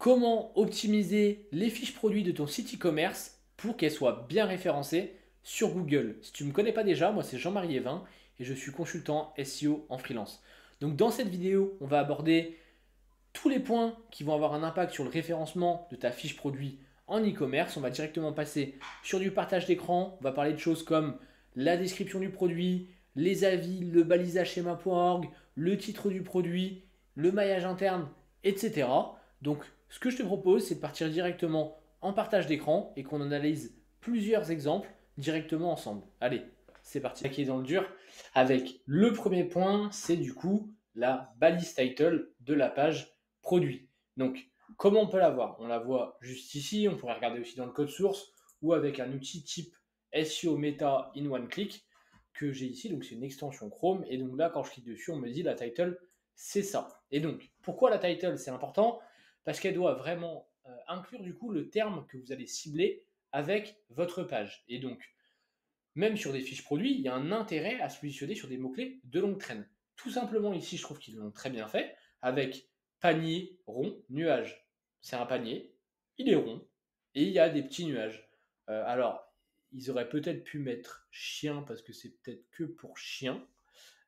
Comment optimiser les fiches produits de ton site e-commerce pour qu'elles soient bien référencées sur Google? Si tu ne me connais pas déjà, moi c'est Jean-Marie Evin et je suis consultant SEO en freelance. Donc dans cette vidéo, on va aborder tous les points qui vont avoir un impact sur le référencement de ta fiche produit en e-commerce. On va directement passer sur du partage d'écran. On va parler de choses comme la description du produit, les avis, le balisage schéma.org, le titre du produit, le maillage interne, etc. Donc, ce que je te propose, c'est de partir directement en partage d'écran et qu'on analyse plusieurs exemples directement ensemble. Allez, c'est parti. Qui est dans le dur avec le premier point, c'est du coup la balise title de la page produit. Donc, comment on peut la voir? On la voit juste ici, on pourrait regarder aussi dans le code source ou avec un outil type SEO Meta in one click que j'ai ici. Donc, c'est une extension Chrome. Et donc là, quand je clique dessus, on me dit la title, c'est ça. Et donc, pourquoi la title, c'est important? Parce qu'elle doit vraiment inclure du coup le terme que vous allez cibler avec votre page. Et donc, même sur des fiches produits, il y a un intérêt à se positionner sur des mots-clés de longue traîne. Tout simplement, ici, je trouve qu'ils l'ont très bien fait, avec panier, rond, nuage. C'est un panier, il est rond, et il y a des petits nuages. Alors, ils auraient peut-être pu mettre chien, parce que c'est peut-être que pour chien.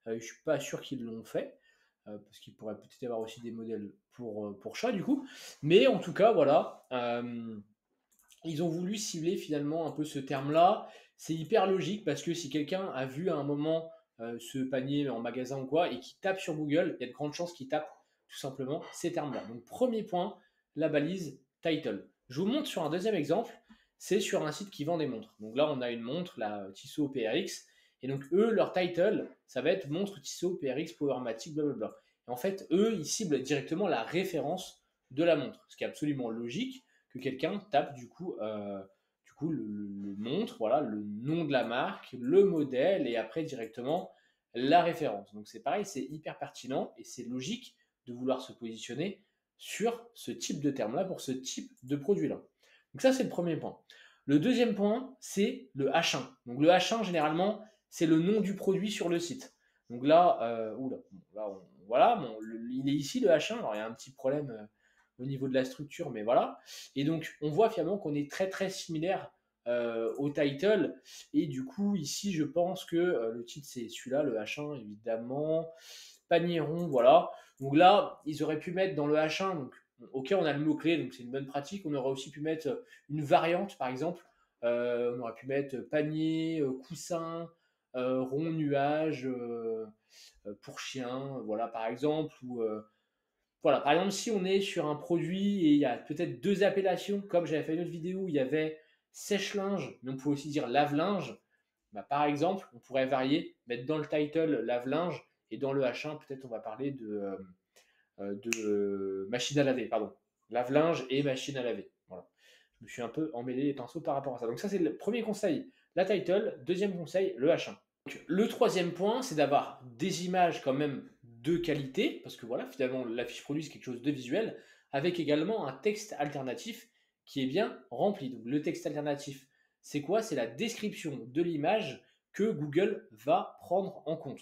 Je ne suis pas sûr qu'ils l'ont fait, parce qu'il pourrait peut-être y avoir aussi des modèles pour chat, du coup. Mais en tout cas, voilà. Ils ont voulu cibler finalement un peu ce terme-là. C'est hyper logique parce que si quelqu'un a vu à un moment ce panier en magasin ou quoi et qui tape sur Google, il y a de grandes chances qu'il tape tout simplement ces termes-là. Donc premier point, la balise title. Je vous montre sur un deuxième exemple, c'est sur un site qui vend des montres. Donc là, on a une montre, la Tissot PRX, et donc eux, leur title, ça va être montre Tissot PRX Powermatic, blablabla. Et en fait, eux, ils ciblent directement la référence de la montre, ce qui est absolument logique que quelqu'un tape du coup le montre, voilà, le nom de la marque, le modèle et après directement la référence. Donc c'est pareil, c'est hyper pertinent et c'est logique de vouloir se positionner sur ce type de terme-là pour ce type de produit-là. Donc ça c'est le premier point. Le deuxième point, c'est le H1. Donc le H1 généralement, c'est le nom du produit sur le site. Donc là, voilà, bon, il est ici le H1. Alors il y a un petit problème au niveau de la structure, mais voilà. Et donc, on voit finalement qu'on est très très similaire au title. Et du coup, ici, je pense que le titre, c'est celui-là, le H1, évidemment. Panier rond, voilà. Donc là, ils auraient pu mettre dans le H1, donc, ok, on a le mot-clé, donc c'est une bonne pratique. On aurait aussi pu mettre une variante, par exemple. On aurait pu mettre panier, coussin, rond, nuage, pour chien, voilà, par exemple, ou voilà, par exemple, si on est sur un produit et il y a peut-être deux appellations, comme j'avais fait une autre vidéo où il y avait sèche-linge, mais on peut aussi dire lave-linge, bah, par exemple, on pourrait varier, mettre dans le title lave-linge et dans le H1, peut-être on va parler de machine à laver, pardon. Lave-linge et machine à laver. Voilà. Je me suis un peu emmêlé les pinceaux par rapport à ça. Donc ça, c'est le premier conseil, la title. Deuxième conseil, le H1. Donc, le troisième point, c'est d'avoir des images quand même de qualité, parce que voilà, finalement, la fiche produit, c'est quelque chose de visuel, avec également un texte alternatif qui est bien rempli. Donc le texte alternatif, c'est quoi? C'est la description de l'image que Google va prendre en compte.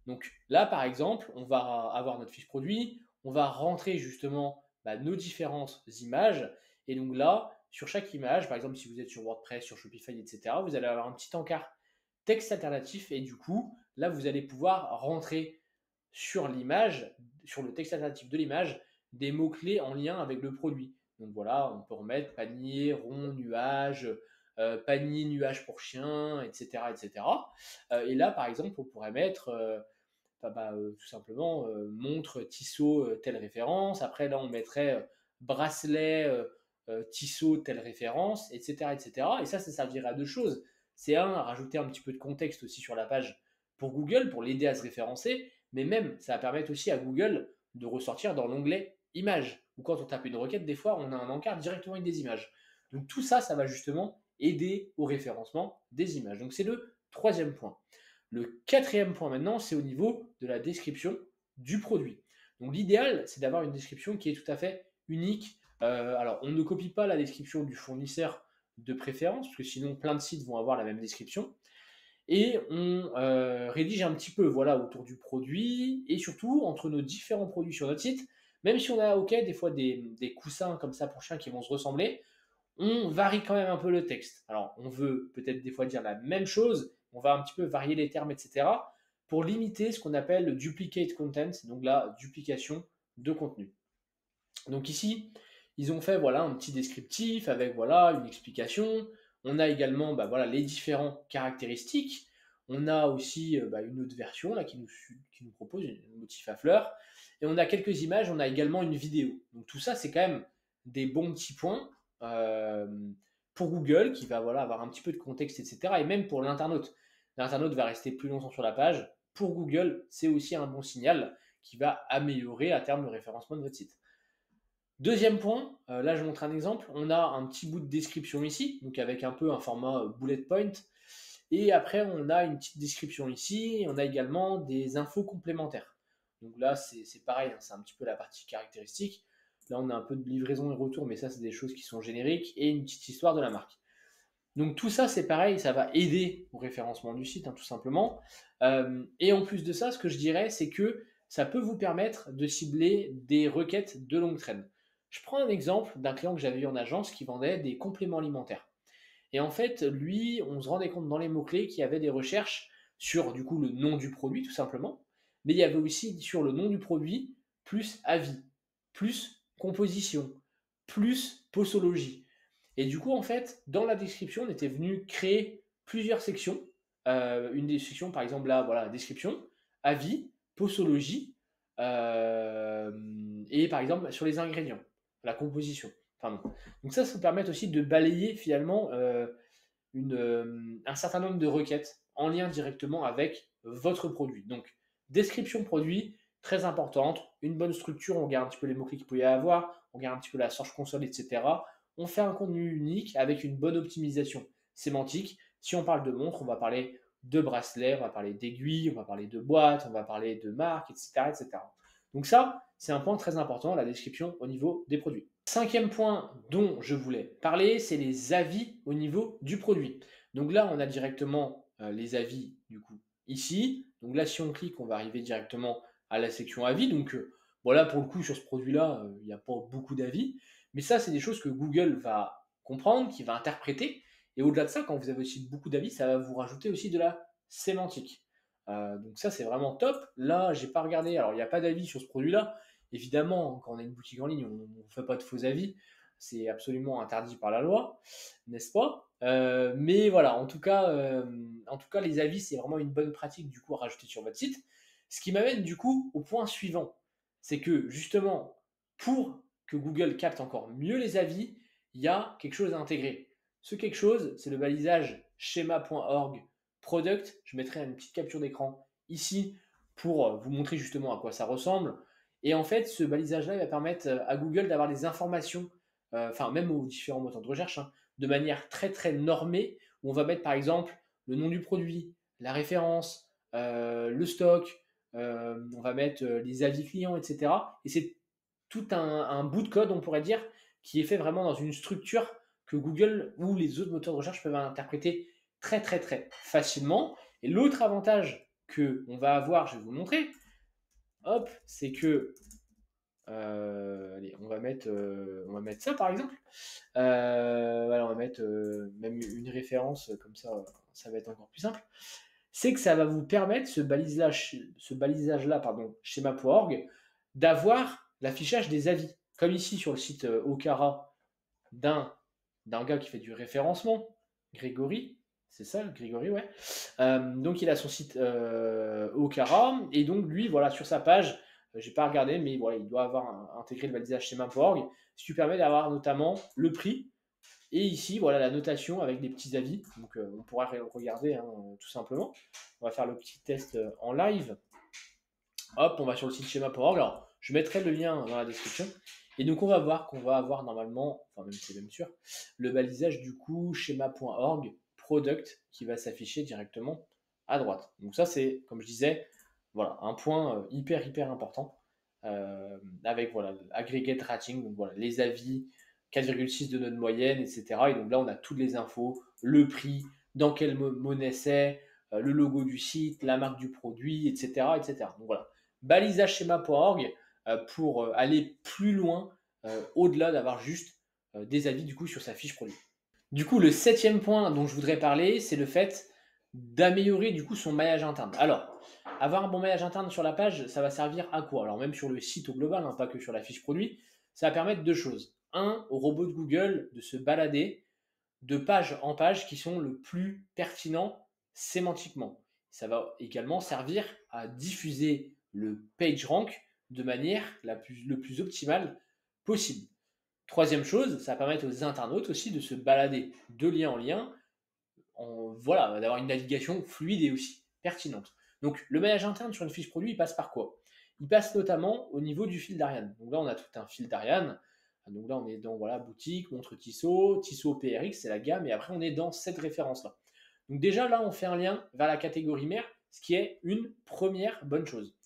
Donc là, par exemple, on va avoir notre fiche produit, on va rentrer justement nos différentes images, et donc là, sur chaque image, par exemple, si vous êtes sur WordPress, sur Shopify, etc., vous allez avoir un petit encart texte alternatif, et du coup, là, vous allez pouvoir rentrer sur l'image, sur le texte alternatif de l'image, des mots-clés en lien avec le produit. Donc voilà, on peut remettre panier, rond, nuage, panier, nuage pour chien, etc. etc. Et là, par exemple, on pourrait mettre tout simplement montre Tissot telle référence. Après, là, on mettrait bracelet Tissot telle référence, etc., etc. Et ça servirait à deux choses. C'est à rajouter un petit peu de contexte aussi sur la page pour Google, pour l'aider à se référencer, mais même, ça va permettre aussi à Google de ressortir dans l'onglet images. Ou quand on tape une requête, des fois, on a un encart directement avec des images. Donc tout ça, ça va justement aider au référencement des images. Donc c'est le troisième point. Le quatrième point maintenant, c'est au niveau de la description du produit. Donc l'idéal, c'est d'avoir une description qui est tout à fait unique. Alors, on ne copie pas la description du fournisseur de préférence, parce que sinon plein de sites vont avoir la même description. Et on rédige un petit peu voilà, autour du produit, et surtout entre nos différents produits sur notre site, Même si on a, ok, des fois des coussins comme ça pour chiens qui vont se ressembler, on varie quand même un peu le texte. Alors, on veut peut-être des fois dire la même chose, on va un petit peu varier les termes, etc., pour limiter ce qu'on appelle le duplicate content, donc la duplication de contenu. Donc ici, ils ont fait voilà un petit descriptif avec voilà une explication. On a également voilà les différentes caractéristiques. On a aussi une autre version là qui nous propose un motif à fleurs. Et on a quelques images. On a également une vidéo. Donc tout ça, c'est quand même des bons petits points euh, pour Google qui va voilà avoir un petit peu de contexte, etc. Et même pour l'internaute. L'internaute va rester plus longtemps sur la page. Pour Google, c'est aussi un bon signal qui va améliorer à terme le référencement de votre site. Deuxième point, là je montre un exemple, on a un petit bout de description ici, donc avec un peu un format bullet point, et après on a une petite description ici, et on a également des infos complémentaires. Donc là c'est pareil, hein, c'est un petit peu la partie caractéristique. Là on a un peu de livraison et retour, mais ça c'est des choses qui sont génériques, et une petite histoire de la marque. Donc tout ça c'est pareil, ça va aider au référencement du site, hein, tout simplement. Et en plus de ça, ce que je dirais, c'est que ça peut vous permettre de cibler des requêtes de longue traîne. Je prends un exemple d'un client que j'avais eu en agence qui vendait des compléments alimentaires. Et en fait, lui, on se rendait compte dans les mots-clés qu'il y avait des recherches sur du coup le nom du produit, tout simplement. Mais il y avait aussi sur le nom du produit, plus avis, plus composition, plus posologie. Et du coup, en fait, dans la description, on était venu créer plusieurs sections. Une des sections, par exemple, là, voilà, description, avis, posologie, et par exemple, sur les ingrédients, la composition. Pardon. Donc ça permet aussi de balayer finalement un certain nombre de requêtes en lien directement avec votre produit. Donc, description produit, très importante, une bonne structure, on regarde un petit peu les mots-clés qu'il peut y avoir, on regarde un petit peu la Search Console, etc. On fait un contenu unique avec une bonne optimisation sémantique. Si on parle de montre, on va parler de bracelets, on va parler d'aiguilles, on va parler de boîtes, on va parler de marques, etc., etc. Donc ça, c'est un point très important, la description au niveau des produits. Cinquième point dont je voulais parler, c'est les avis au niveau du produit. Donc là, on a directement les avis du coup ici. Donc là, si on clique, on va arriver directement à la section avis. Donc voilà, pour le coup, sur ce produit-là, il n'y a pas beaucoup d'avis. Mais ça, c'est des choses que Google va comprendre, qui va interpréter. Et au-delà de ça, quand vous avez aussi beaucoup d'avis, ça va vous rajouter aussi de la sémantique. Donc ça, c'est vraiment top. Là, j'ai pas regardé. Alors, il n'y a pas d'avis sur ce produit-là. Évidemment, quand on a une boutique en ligne, on ne fait pas de faux avis. C'est absolument interdit par la loi, n'est-ce pas? Mais voilà, en tout cas, les avis, c'est vraiment une bonne pratique du coup à rajouter sur votre site. Ce qui m'amène du coup au point suivant. C'est que justement, pour que Google capte encore mieux les avis, il y a quelque chose à intégrer. Ce quelque chose, c'est le balisage schema.org product. Je mettrai une petite capture d'écran ici pour vous montrer justement à quoi ça ressemble. Et en fait, ce balisage-là, il va permettre à Google d'avoir des informations, enfin même aux différents moteurs de recherche, hein, de manière très très normée, où on va mettre par exemple le nom du produit, la référence, le stock, on va mettre les avis clients, etc. Et c'est tout un bout de code, on pourrait dire, qui est fait vraiment dans une structure que Google ou les autres moteurs de recherche peuvent interpréter très très très facilement. Et l'autre avantage que on va avoir, je vais vous montrer, hop, c'est que allez, on va mettre ça par exemple. Voilà, on va mettre même une référence comme ça va être encore plus simple. C'est que ça va vous permettre ce balisage-là, pardon, schéma.org, d'avoir l'affichage des avis, comme ici sur le site Okara d'un d'un gars qui fait du référencement, Grégory. C'est ça, Grégory, ouais. Donc il a son site Okara, et donc lui, voilà, sur sa page, j'ai pas regardé, mais voilà, il doit avoir intégré le balisage schéma.org, ce qui permet d'avoir notamment le prix, et ici, voilà la notation avec des petits avis. Donc on pourra regarder hein, tout simplement. On va faire le petit test en live. Hop, on va sur le site schéma.org. Alors, je mettrai le lien dans la description. Et donc, on va voir qu'on va avoir normalement, enfin même c'est même sûr, le balisage du coup schéma.org product qui va s'afficher directement à droite. Donc ça, c'est, comme je disais, voilà, un point hyper hyper important avec voilà aggregate rating, donc voilà les avis, 4,6 de notre moyenne, etc. Et donc là, on a toutes les infos, le prix, dans quelle monnaie c'est, le logo du site, la marque du produit, etc., etc. Donc voilà, balisage schéma.org. pour aller plus loin au-delà d'avoir juste des avis du coup sur sa fiche produit. Du coup, le 7e point dont je voudrais parler, c'est le fait d'améliorer du coup son maillage interne. Alors, avoir un bon maillage interne sur la page, ça va servir à quoi? Alors même sur le site au global, hein, pas que sur la fiche produit, ça va permettre deux choses. Un, au robot de Google de se balader de page en page qui sont le plus pertinents sémantiquement. Ça va également servir à diffuser le PageRank de manière le plus optimale possible. Troisième chose, ça va permettre aux internautes aussi de se balader de lien en lien, voilà, d'avoir une navigation fluide et aussi pertinente. Donc le maillage interne sur une fiche produit, il passe par quoi? Il passe notamment au niveau du fil d'Ariane. Donc là, on a tout un fil d'Ariane. Donc là, on est dans voilà, boutique, montre Tissot, Tissot PRX, c'est la gamme, et après, on est dans cette référence-là. Donc déjà, là, on fait un lien vers la catégorie mère, ce qui est une première bonne chose.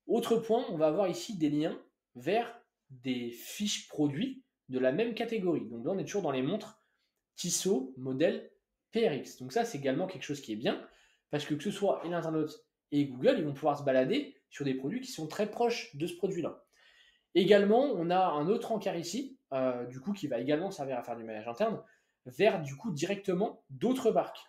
Autre point, on va avoir ici des liens vers des fiches produits de la même catégorie. Donc là, on est toujours dans les montres Tissot modèle PRX. Donc ça, c'est également quelque chose qui est bien, parce que ce soit l'internaute et Google, ils vont pouvoir se balader sur des produits qui sont très proches de ce produit-là. Également, on a un autre encart ici, du coup, qui va également servir à faire du maillage interne, vers du coup directement d'autres marques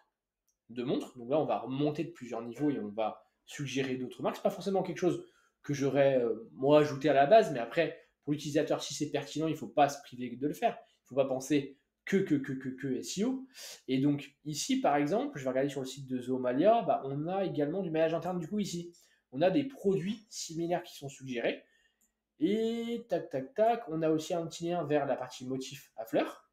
de montres. Donc là, on va remonter de plusieurs niveaux et on va suggérer d'autres marques. C'est pas forcément quelque chose que j'aurais moi ajouté à la base, mais après, pour l'utilisateur, si c'est pertinent, il ne faut pas se priver de le faire. Il ne faut pas penser que SEO. Et donc ici, par exemple, je vais regarder sur le site de Zoomalia, bah, on a également du maillage interne du coup ici. On a des produits similaires qui sont suggérés. Et tac, tac, tac, on a aussi un petit lien vers la partie motif à fleurs.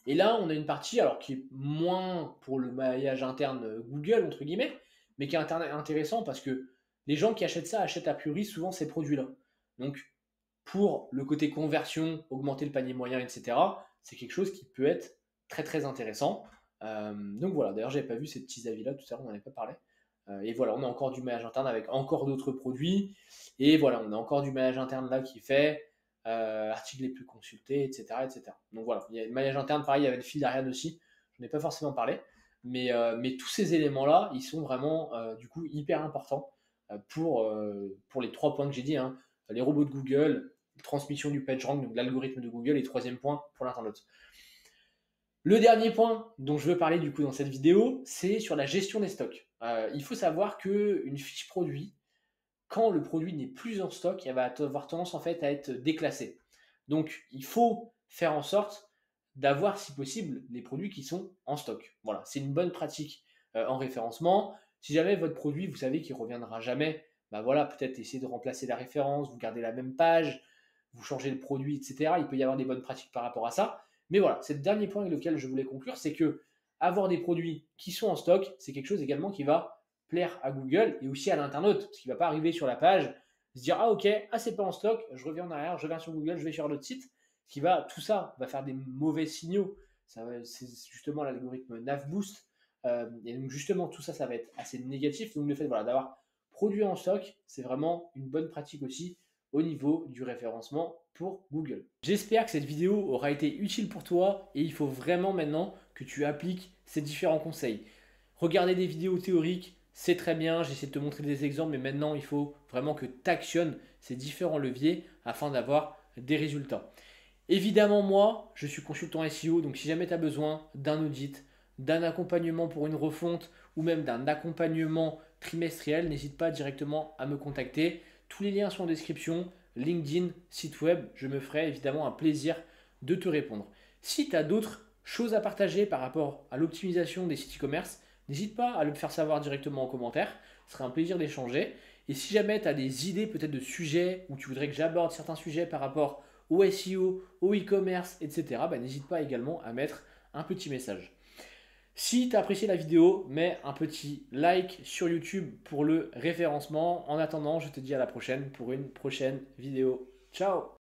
Et là, on a une partie alors qui est moins pour le maillage interne Google, entre guillemets, mais qui est intéressant parce que les gens qui achètent ça achètent a priori souvent ces produits-là. Donc, pour le côté conversion, augmenter le panier moyen, etc., c'est quelque chose qui peut être très très intéressant. Donc voilà, d'ailleurs, j'avais pas vu ces petits avis-là tout à l'heure, on n'en avait pas parlé. Et voilà, on a encore du maillage interne avec encore d'autres produits. Et voilà, on a encore du maillage interne là qui fait articles les plus consultés, etc., etc. Donc voilà, il y a le maillage interne, pareil, il y avait le fil d'Ariane aussi. Je n'en ai pas forcément parlé. Mais tous ces éléments-là, ils sont vraiment du coup hyper importants pour les 3 points que j'ai dit, hein. Les robots de Google, transmission du PageRank, donc l'algorithme de Google, et troisième point pour l'internaute. Le dernier point dont je veux parler du coup dans cette vidéo, c'est sur la gestion des stocks. Il faut savoir qu'une fiche produit, quand le produit n'est plus en stock, elle va avoir tendance en fait à être déclassée. Donc il faut faire en sorte d'avoir si possible les produits qui sont en stock. Voilà, c'est une bonne pratique en référencement. Si jamais votre produit, vous savez qu'il ne reviendra jamais, bah voilà, peut-être essayer de remplacer la référence, vous gardez la même page, vous changez le produit, etc. Il peut y avoir des bonnes pratiques par rapport à ça. Mais voilà, c'est le dernier point avec lequel je voulais conclure, c'est que avoir des produits qui sont en stock, c'est quelque chose également qui va plaire à Google et aussi à l'internaute, parce qu'il ne va pas arriver sur la page, se dire ah ok, ah c'est pas en stock, je reviens en arrière, je reviens sur Google, je vais sur l'autre site, tout ça va faire des mauvais signaux. C'est justement l'algorithme NavBoost, et donc justement tout ça, ça va être assez négatif. Donc le fait voilà, d'avoir produit en stock, c'est vraiment une bonne pratique aussi au niveau du référencement pour Google. J'espère que cette vidéo aura été utile pour toi et il faut vraiment maintenant que tu appliques ces différents conseils. Regarder des vidéos théoriques, c'est très bien, j'essaie de te montrer des exemples, mais maintenant il faut vraiment que tu actionnes ces différents leviers afin d'avoir des résultats. Évidemment, moi, je suis consultant SEO, donc si jamais tu as besoin d'un audit, d'un accompagnement pour une refonte ou même d'un accompagnement trimestriel, n'hésite pas directement à me contacter. Tous les liens sont en description, LinkedIn, site web, je me ferai évidemment un plaisir de te répondre. Si tu as d'autres choses à partager par rapport à l'optimisation des sites e-commerce, n'hésite pas à le faire savoir directement en commentaire, ce serait un plaisir d'échanger. Et si jamais tu as des idées peut-être de sujets ou tu voudrais que j'aborde certains sujets par rapport au SEO, au e-commerce, etc., bah, n'hésite pas également à mettre un petit message. Si tu as apprécié la vidéo, mets un petit like sur YouTube pour le référencement. En attendant, je te dis à la prochaine pour une prochaine vidéo. Ciao!